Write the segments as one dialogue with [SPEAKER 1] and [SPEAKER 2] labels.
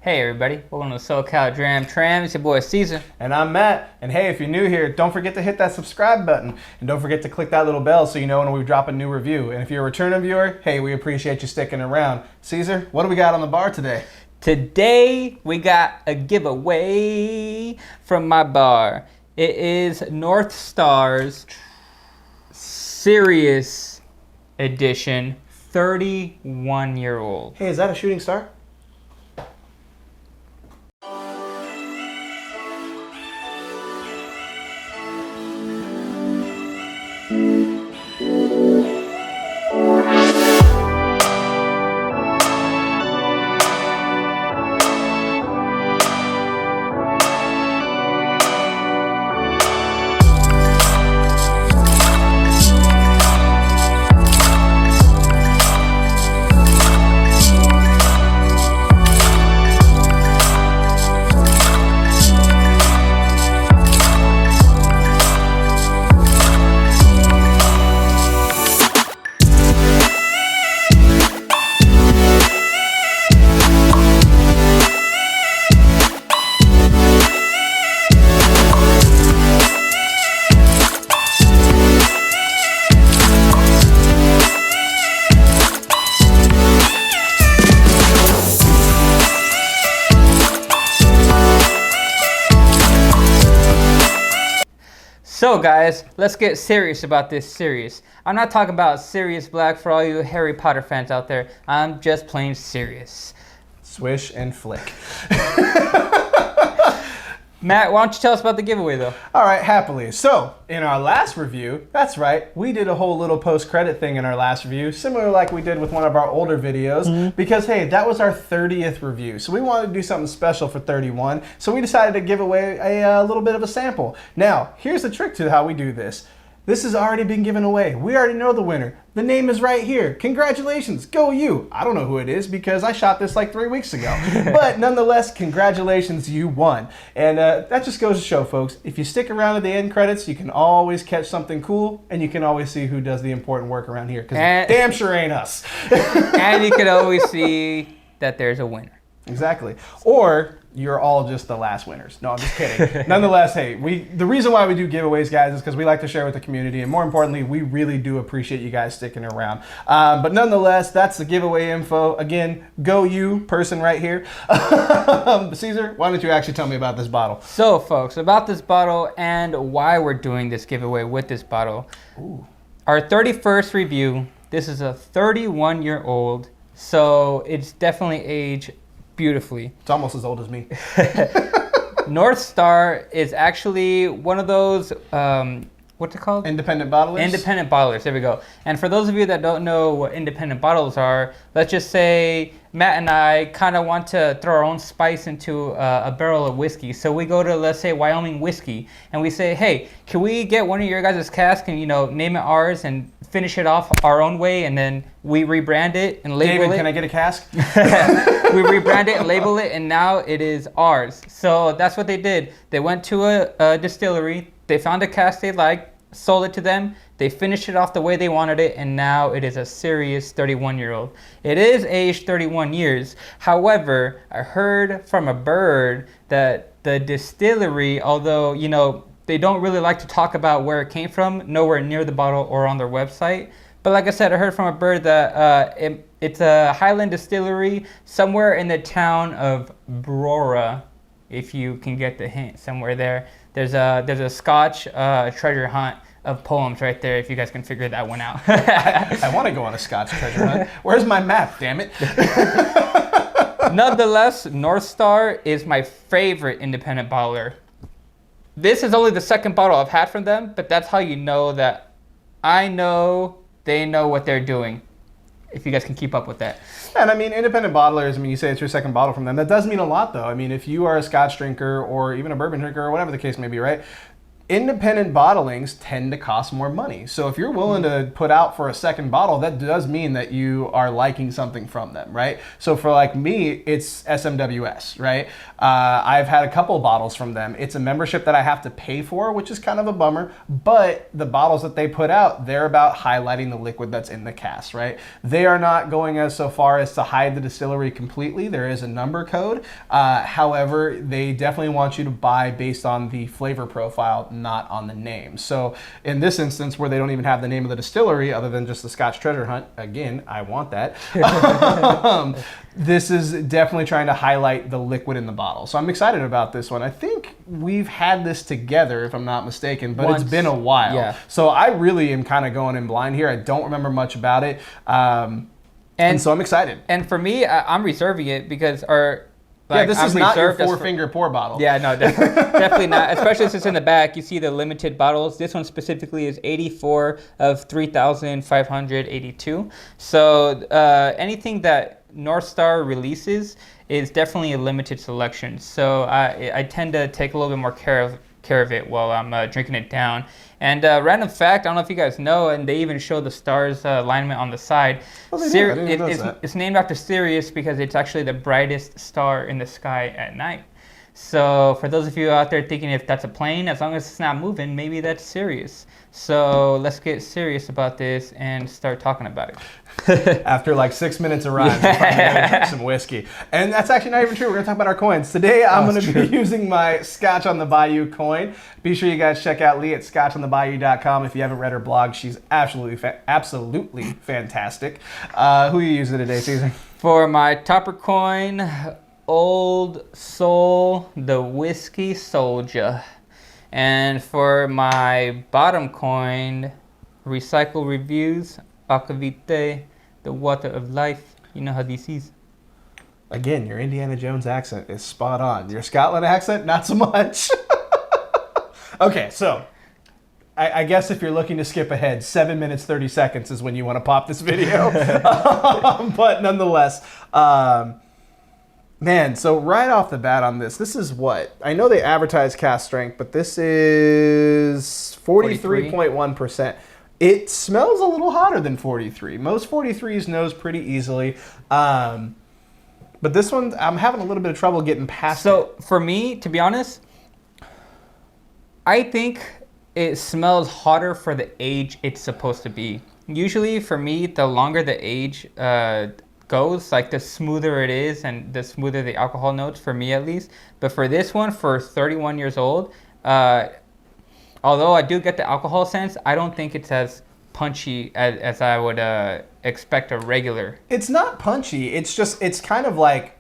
[SPEAKER 1] Hey everybody, welcome to socaldramtram. It's your boy Cesar.
[SPEAKER 2] And I'm Matt. And hey, if you're new here, don't forget to hit that subscribe button. And don't forget to click that little bell so you know when we drop a new review. And if you're a returning viewer, hey, we appreciate you sticking around. Caesar, what do we got on the bar today?
[SPEAKER 1] Today we got a giveaway from my bar. It is North Star's Sirius edition 31-year-old.
[SPEAKER 2] Hey, is that a shooting star?
[SPEAKER 1] So guys, let's get serious about this Sirius. I'm not talking about Sirius Black for all you Harry Potter fans out there. I'm just plain serious.
[SPEAKER 2] Swish and flick.
[SPEAKER 1] Matt, why don't you tell us about the giveaway though?
[SPEAKER 2] All right, happily. So, in our last review, that's right, we did a whole little post-credit thing in our last review, similar like we did with one of our older videos, because hey, that was our 30th review. So we wanted to do something special for 31, so we decided to give away a little bit of a sample. Now, here's the trick to how we do this. This has already been given away. We already know the winner. The name is right here. Congratulations, go you. I don't know who it is because I shot this like 3 weeks ago. But nonetheless, congratulations, you won. And that just goes to show, folks, if you stick around at the end credits, you can always catch something cool and you can always see who does the important work around here because damn sure ain't us.
[SPEAKER 1] And you can always see that there's a winner.
[SPEAKER 2] Exactly. Or you're all just the last winners. No, I'm just kidding. Nonetheless, hey, the reason why we do giveaways, guys, is because we like to share with the community, and more importantly, we really do appreciate you guys sticking around. But nonetheless, that's the giveaway info. Again, go you, person right here. Caesar, why don't you actually tell me about this bottle?
[SPEAKER 1] So, folks, about this bottle and why we're doing this giveaway with this bottle.
[SPEAKER 2] Ooh. Our
[SPEAKER 1] 31st review, this is a 31-year-old, so it's definitely aged beautifully.
[SPEAKER 2] It's almost as old as me.
[SPEAKER 1] North Star is actually one of those, what's it called?
[SPEAKER 2] Independent bottlers?
[SPEAKER 1] Independent bottlers, there we go. And for those of you that don't know what independent bottles are, let's just say Matt and I kind of want to throw our own spice into a barrel of whiskey. So we go to, let's say, Wyoming Whiskey, and we say, hey, can we get one of your guys' casks and, you know, name it ours and finish it off our own way, and then we rebrand it and label it.
[SPEAKER 2] David, can I get a cask?
[SPEAKER 1] We rebrand it and label it, and now it is ours. So that's what they did. They went to a distillery, they found a cask they liked, sold it to them, they finished it off the way they wanted it, and now it is a Sirius 31-year-old. It is aged 31 years. However, I heard from a bird that the distillery, although, you know, they don't really like to talk about where it came from, nowhere near the bottle or on their website. But like I said, I heard from a bird that it's a Highland distillery somewhere in the town of Brora, if you can get the hint, somewhere there. There's a Scotch treasure hunt of poems right there, if you guys can figure that one out.
[SPEAKER 2] I want to go on a Scotch treasure hunt. Where's my map, damn it?
[SPEAKER 1] Nonetheless, North Star is my favorite independent bottler. This is only the second bottle I've had from them, but that's how you know that I know they know what they're doing, if you guys can keep up with that.
[SPEAKER 2] And I mean, independent bottlers, I mean, you say it's your second bottle from them. That does mean a lot, though. I mean, if you are a Scotch drinker or even a bourbon drinker or whatever the case may be, right? independent bottlings tend to cost more money. So if you're willing to put out for a second bottle, that does mean that you are liking something from them, right? So for like me, it's SMWS, right? I've had a couple bottles from them. It's a membership that I have to pay for, which is kind of a bummer, but the bottles that they put out, they're about highlighting the liquid that's in the cask, right? They are not going as so far as to hide the distillery completely. There is a number code. However, they definitely want you to buy based on the flavor profile, not on the name. So in this instance, where they don't even have the name of the distillery other than just the Scotch Treasure Hunt, again, I want that. This is definitely trying to highlight the liquid in the bottle. So I'm excited about this one. I think we've had this together, if I'm not mistaken, but It's been a while.
[SPEAKER 1] Yeah.
[SPEAKER 2] So I really am kind of going in blind here. I don't remember much about it. And so I'm excited.
[SPEAKER 1] And for me, I'm reserving it because
[SPEAKER 2] this is not your four-finger pour bottle.
[SPEAKER 1] Yeah, no, definitely not. Especially since in the back, you see the limited bottles. This one specifically is 84 of 3,582. So anything that North Star releases is definitely a limited selection. So I tend to take a little bit more care of it while I'm drinking it down. And random fact, I don't know if you guys know, and they even show the stars alignment on the side. It's named after Sirius because it's actually the brightest star in the sky at night. So for those of you out there thinking if that's a plane, as long as it's not moving, maybe that's Sirius. So let's get serious about this and start talking about it.
[SPEAKER 2] After like 6 minutes of rhymes, we're finally gonna drink some whiskey. And that's actually not even true. We're going to talk about our coins. Today, I'm going to be using my Scotch on the Bayou coin. Be sure you guys check out Lee at scotchonthebayou.com. If you haven't read her blog, she's absolutely fantastic. Who are you using today, Cesar?
[SPEAKER 1] For my topper coin, Old Soul, the Whiskey Soldier. And for my bottom coin, Recycle Reviews, Aquavite, the Water of Life. You know how this is.
[SPEAKER 2] Again, your Indiana Jones accent is spot on. Your Scotland accent, not so much. Okay, so I guess if you're looking to skip ahead, 7 minutes, 30 seconds is when you want to pop this video. But nonetheless, man, so right off the bat on this is what? I know they advertise cask strength, but this is 43.1%. It smells a little hotter than 43. Most 43s nose pretty easily. But this one, I'm having a little bit of trouble getting past it.
[SPEAKER 1] So for me, to be honest, I think it smells hotter for the age it's supposed to be. Usually for me, the longer the age goes, like the smoother it is and the smoother the alcohol notes, for me at least. But for this one, for 31 years old, although I do get the alcohol sense, I don't think it's as punchy as I would expect a regular.
[SPEAKER 2] It's not punchy. It's kind of like,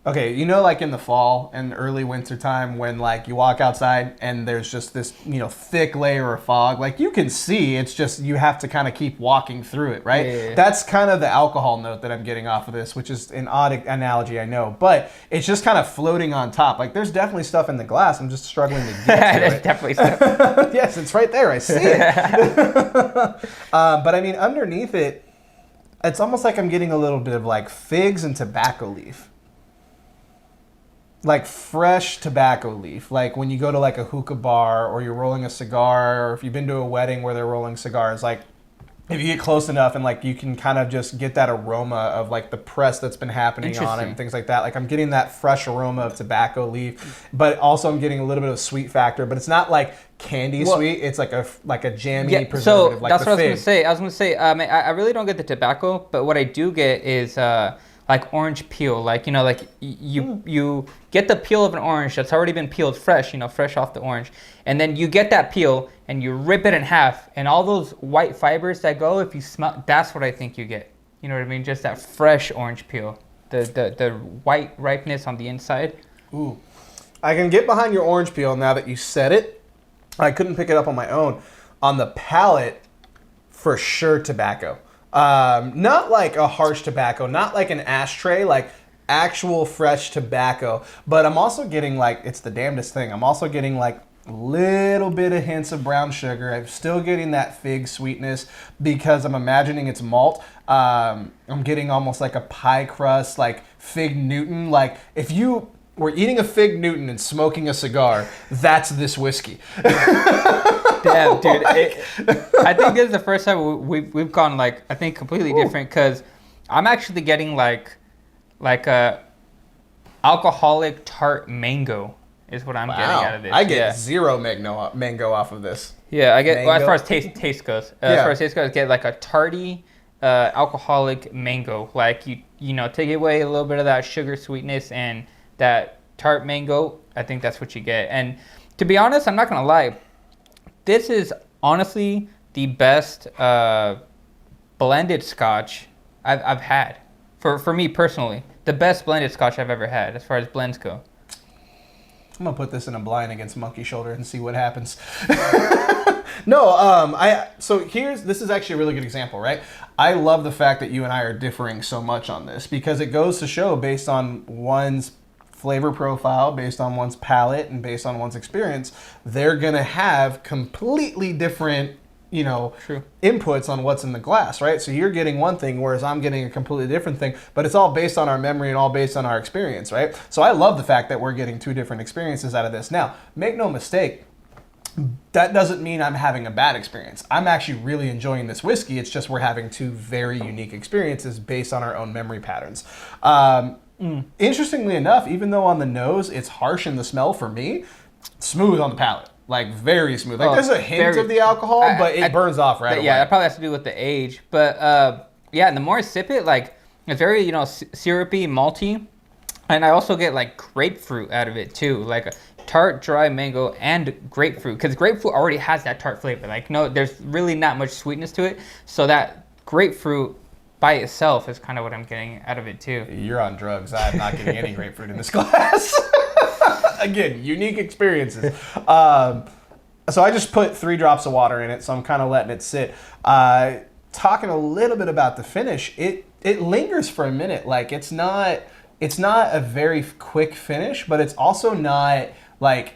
[SPEAKER 2] okay, you know, like in the fall and early winter time when like you walk outside and there's just this, thick layer of fog. Like you can see, it's just you have to kind of keep walking through it, right?
[SPEAKER 1] Yeah.
[SPEAKER 2] That's kind of the alcohol note that I'm getting off of this, which is an odd analogy, I know, but it's just kind of floating on top. Like there's definitely stuff in the glass. I'm just struggling to get to
[SPEAKER 1] There's
[SPEAKER 2] it.
[SPEAKER 1] definitely stuff.
[SPEAKER 2] Yes, it's right there. I see it. But I mean, underneath it, it's almost like I'm getting a little bit of like figs and tobacco leaf. Like fresh tobacco leaf. Like when you go to like a hookah bar or you're rolling a cigar, or if you've been to a wedding where they're rolling cigars, like if you get close enough and like you can kind of just get that aroma of like the press that's been happening on it and things like that. Like I'm getting that fresh aroma of tobacco leaf, but also I'm getting a little bit of sweet factor, but it's not like candy sweet. It's like a jammy preservative.
[SPEAKER 1] So
[SPEAKER 2] like
[SPEAKER 1] that's
[SPEAKER 2] the
[SPEAKER 1] what
[SPEAKER 2] fig.
[SPEAKER 1] I was gonna say. I really don't get the tobacco, but what I do get is like orange peel. Like you get the peel of an orange that's already been peeled fresh, fresh off the orange, and then you get that peel and you rip it in half, and all those white fibers that go, if you smell, that's what I think you get. You know what I mean? Just that fresh orange peel, the white ripeness on the inside.
[SPEAKER 2] Ooh, I can get behind your orange peel now that you said it. I couldn't pick it up on my own. On the palate, for sure, tobacco. Not like a harsh tobacco, not like an ashtray, like actual fresh tobacco. But I'm also getting like, it's the damnedest thing. I'm also getting like a little bit of hints of brown sugar. I'm still getting that fig sweetness because I'm imagining it's malt. I'm getting almost like a pie crust, like fig Newton. Like if you we're eating a Fig Newton and smoking a cigar. That's this whiskey.
[SPEAKER 1] Damn, dude. I think this is the first time we've gone like I think completely different because I'm actually getting like a alcoholic tart mango is what I'm getting out of this.
[SPEAKER 2] I get zero mango off of this.
[SPEAKER 1] Yeah, I get as far as taste goes. As far as taste goes, I get like a tarty alcoholic mango. Like you know take away a little bit of that sugar sweetness and that tart mango. I think that's what you get. And to be honest, I'm not gonna lie. This is honestly the best blended Scotch I've had. For me personally, the best blended Scotch I've ever had as far as blends go.
[SPEAKER 2] I'm gonna put this in a blind against Monkey Shoulder and see what happens. This is actually a really good example, right? I love the fact that you and I are differing so much on this because it goes to show based on one's flavor profile, based on one's palate, and based on one's experience, they're gonna have completely different, inputs on what's in the glass, right? So you're getting one thing, whereas I'm getting a completely different thing, but it's all based on our memory and all based on our experience, right? So I love the fact that we're getting two different experiences out of this. Now, make no mistake, that doesn't mean I'm having a bad experience. I'm actually really enjoying this whiskey. It's just we're having two very unique experiences based on our own memory patterns. Interestingly enough, even though on the nose it's harsh in the smell for me, smooth on the palate. Like very smooth. Like there's a hint of the alcohol, but it burns off right away.
[SPEAKER 1] Yeah, that probably has to do with the age. But and the more I sip it, like it's very syrupy, malty, and I also get like grapefruit out of it too, like a tart, dry mango, and grapefruit. Because grapefruit already has that tart flavor. Like there's really not much sweetness to it. So that grapefruit by itself is kind of what I'm getting out of it too.
[SPEAKER 2] You're on drugs. I'm not getting any grapefruit in this glass. Again, unique experiences. So I just put 3 drops of water in it, so I'm kind of letting it sit. Talking a little bit about the finish, it lingers for a minute. Like it's not a very quick finish, but it's also not like,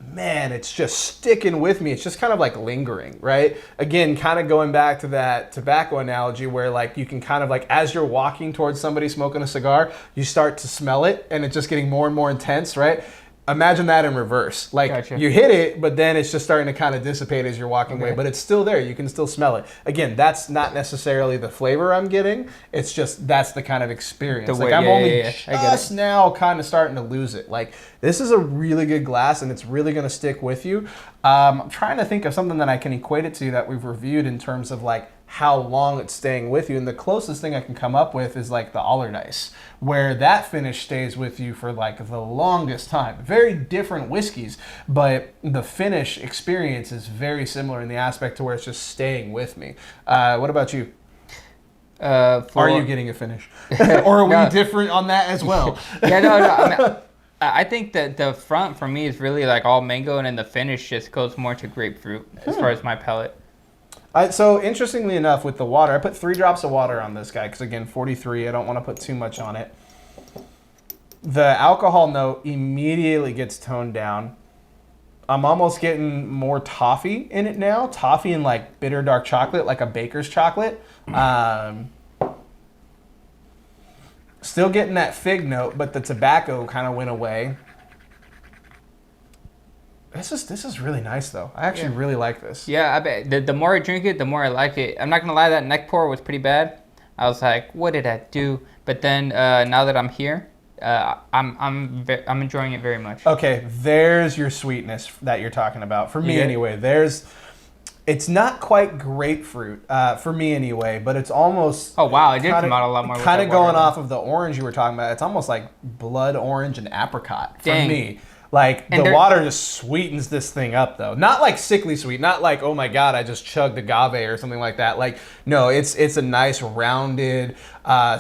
[SPEAKER 2] man, it's just sticking with me. It's just kind of like lingering, right? Again, kind of going back to that tobacco analogy where like you can kind of like, as you're walking towards somebody smoking a cigar, you start to smell it and it's just getting more and more intense, right? Imagine that in reverse. Like
[SPEAKER 1] Gotcha.
[SPEAKER 2] You hit it, but then it's just starting to kind of dissipate as you're walking away, but it's still there. You can still smell it. Again, that's not necessarily the flavor I'm getting. It's just, that's the kind of experience. I'm only just now kind of starting to lose it. Like this is a really good glass and it's really going to stick with you. I'm trying to think of something that I can equate it to that we've reviewed in terms of like how long it's staying with you. And the closest thing I can come up with is like the Allardyce, where that finish stays with you for like the longest time. Very different whiskeys, but the finish experience is very similar in the aspect to where it's just staying with me. What about you? Are you getting a finish? Or are we different on that as well?
[SPEAKER 1] I think that the front for me is really like all mango, and then the finish just goes more to grapefruit as far as my palate.
[SPEAKER 2] So interestingly enough, with the water, I put 3 drops of water on this guy because again, 43. I don't want to put too much on it. The alcohol note immediately gets toned down. I'm almost getting more toffee in it now. Toffee and like bitter dark chocolate, like a baker's chocolate. Still getting that fig note, but the tobacco kind of went away. This is really nice though. I actually really like this.
[SPEAKER 1] Yeah, I bet the more I drink it, the more I like it. I'm not gonna lie, that neck pour was pretty bad. I was like, what did I do? But then now that I'm here, I'm enjoying it very much.
[SPEAKER 2] Okay, there's your sweetness that you're talking about. For me anyway, it's not quite grapefruit for me anyway, but it's almost.
[SPEAKER 1] Oh wow, it did come out a lot more.
[SPEAKER 2] Kind of going off of the orange you were talking about. It's almost like blood orange and apricot for me. Like the water just sweetens this thing up though. Not like sickly sweet, not like, oh my God, I just chugged agave or something like that. Like, no, it's a nice rounded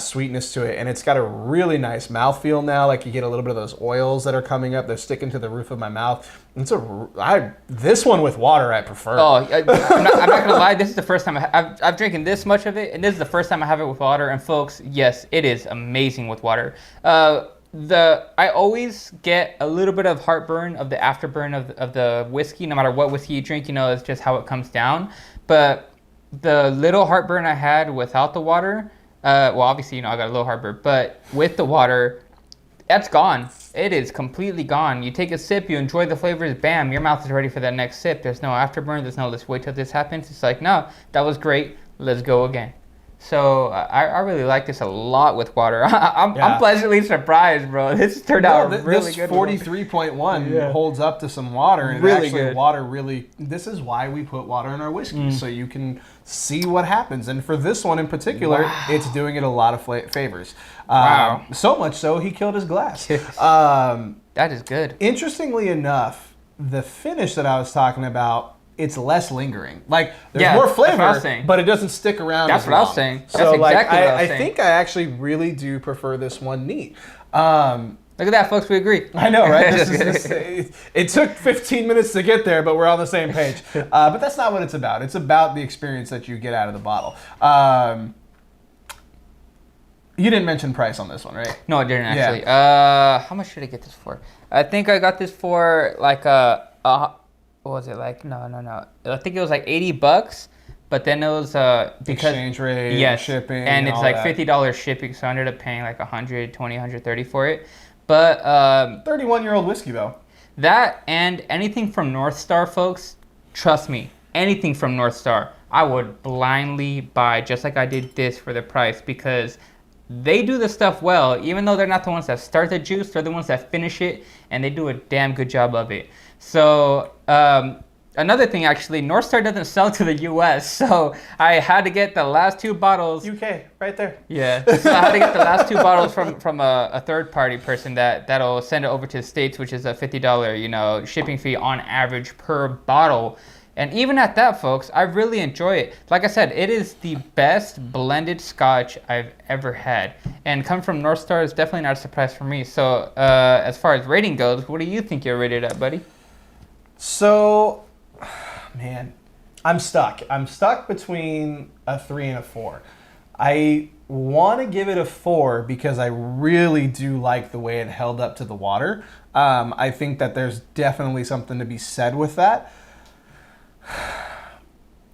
[SPEAKER 2] sweetness to it. And it's got a really nice mouthfeel now. Like you get a little bit of those oils that are coming up. They're sticking to the roof of my mouth. This one with water I prefer.
[SPEAKER 1] Oh, I'm not gonna lie. This is the first time I've drinking this much of it. And this is the first time I have it with water. And folks, yes, it is amazing with water. I always get a little bit of heartburn of the afterburn of the whiskey, no matter what whiskey you drink, it's just how it comes down. But the little heartburn I had without the water, well, obviously, I got a little heartburn, but with the water, that's gone. It is completely gone. You take a sip, you enjoy the flavors, bam, your mouth is ready for that next sip. There's no afterburn. There's no let's wait till this happens. It's like, no, that was great. Let's go again. So I really like this a lot with water. I'm pleasantly surprised, bro. This turned out really good.
[SPEAKER 2] This 43.1 holds up to some water. And
[SPEAKER 1] really
[SPEAKER 2] actually
[SPEAKER 1] good.
[SPEAKER 2] Water really, this is why we put water in our whiskey, so you can see what happens. And for this one in particular, it's doing it a lot of favors.
[SPEAKER 1] Wow.
[SPEAKER 2] So much so, he killed his glass.
[SPEAKER 1] That is good.
[SPEAKER 2] Interestingly enough, the finish that I was talking about, it's less lingering. Like, there's more flavor, but it doesn't stick around
[SPEAKER 1] That's
[SPEAKER 2] as
[SPEAKER 1] what
[SPEAKER 2] long.
[SPEAKER 1] I was saying.
[SPEAKER 2] So,
[SPEAKER 1] That's
[SPEAKER 2] like,
[SPEAKER 1] exactly what I was
[SPEAKER 2] I
[SPEAKER 1] saying.
[SPEAKER 2] think I actually really do prefer this one neat.
[SPEAKER 1] Look at that, folks. We agree.
[SPEAKER 2] I know, right? It took 15 minutes to get there, but we're on the same page. But that's not what it's about. It's about the experience that you get out of the bottle. You didn't mention price on this one, right?
[SPEAKER 1] No, I didn't actually. How much should I get this for? I think I got this for like what was it like? No. I think it was like $80, but then it was because
[SPEAKER 2] exchange rate, shipping,
[SPEAKER 1] and it's like $50 shipping, so I ended up paying like $120, $130 for it. But
[SPEAKER 2] 31-year-old whiskey though.
[SPEAKER 1] That and anything from North Star, folks, trust me, anything from North Star, I would blindly buy, just like I did this for the price, because they do the stuff well. Even though they're not the ones that start the juice, they're the ones that finish it, and they do a damn good job of it. So another thing, actually, North Star doesn't sell to the U.S., so I had to get the last 2 bottles.
[SPEAKER 2] UK, right there.
[SPEAKER 1] Yeah, so I had to get the last 2 bottles from a third-party person that'll send it over to the States, which is a $50 shipping fee on average per bottle. And even at that, folks, I really enjoy it. Like I said, it is the best blended Scotch I've ever had. And coming from North Star is definitely not a surprise for me. So as far as rating goes, what do you think you're rated at, buddy?
[SPEAKER 2] So, man, I'm stuck. I'm stuck between a 3 and a 4. I want to give it a 4 because I really do like the way it held up to the water. I think that there's definitely something to be said with that.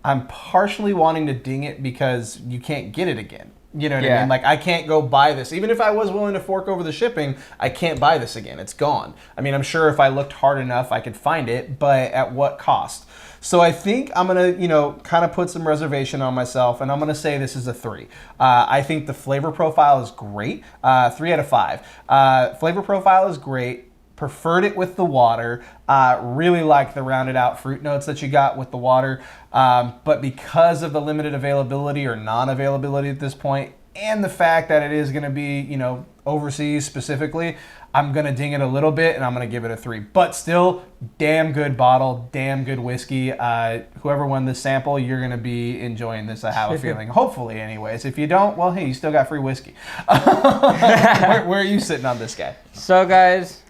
[SPEAKER 2] I'm partially wanting to ding it because you can't get it again. You know what I mean? Like, I can't go buy this. Even if I was willing to fork over the shipping, I can't buy this again. It's gone. I mean, I'm sure if I looked hard enough, I could find it, but at what cost? So I think I'm going to, kind of put some reservation on myself, and I'm going to say this is a 3. I think the flavor profile is great. 3 out of 5. Flavor profile is great. Preferred it with the water. Really like the rounded out fruit notes that you got with the water. But because of the limited availability or non-availability at this point, and the fact that it is going to be, overseas specifically, I'm going to ding it a little bit and I'm going to give it a 3. But still, damn good bottle, damn good whiskey. Whoever won this sample, you're going to be enjoying this, I have a feeling. Hopefully, anyways. If you don't, well, hey, you still got free whiskey. Where are you sitting on this guy?
[SPEAKER 1] So, guys,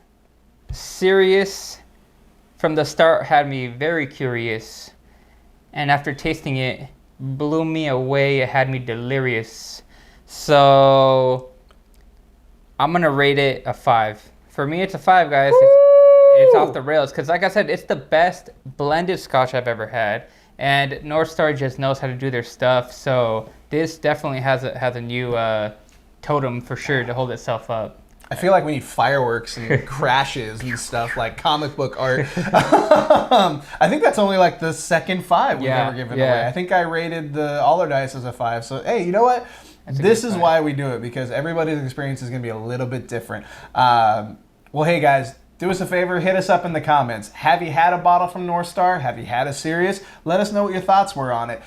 [SPEAKER 1] Sirius from the start had me very curious, and after tasting it, blew me away. It had me delirious. So I'm gonna rate it a 5. For me, it's a 5, guys. It's off the rails because, like I said, it's the best blended Scotch I've ever had, and North Star just knows how to do their stuff. So this definitely has a new totem for sure to hold itself up.
[SPEAKER 2] I feel like we need fireworks and crashes and stuff like comic book art. I think that's only like the second 5 we've ever given away. I think I rated the Allardyce as a 5. So, hey, you know what? This is why we do it, because everybody's experience is going to be a little bit different. Well, hey, guys, do us a favor. Hit us up in the comments. Have you had a bottle from North Star? Have you had a Sirius? Let us know what your thoughts were on it.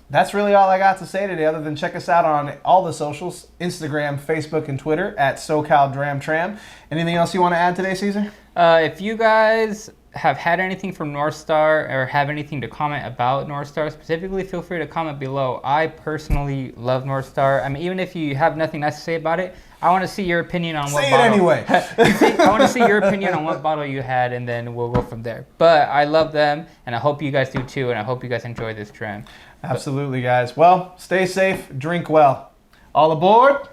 [SPEAKER 2] That's really all I got to say today, other than check us out on all the socials, Instagram, Facebook, and Twitter at socaldramtram. Anything else you want to add today, Cesar?
[SPEAKER 1] If you guys have had anything from North Star or have anything to comment about North Star specifically, feel free to comment below. I personally love North Star. I mean, even if you have nothing nice to say about it, I want to see your opinion on what bottle.
[SPEAKER 2] Say it anyway.
[SPEAKER 1] I want to see your opinion on what bottle you had, and then we'll go from there. But I love them, and I hope you guys do too, and I hope you guys enjoy this dram.
[SPEAKER 2] Absolutely, guys. Well, stay safe, drink well. All aboard.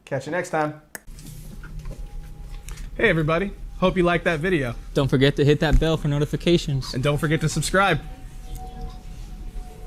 [SPEAKER 2] Catch you next time. Hey, everybody. Hope you liked that video.
[SPEAKER 1] Don't forget to hit that bell for notifications.
[SPEAKER 2] And don't forget to subscribe.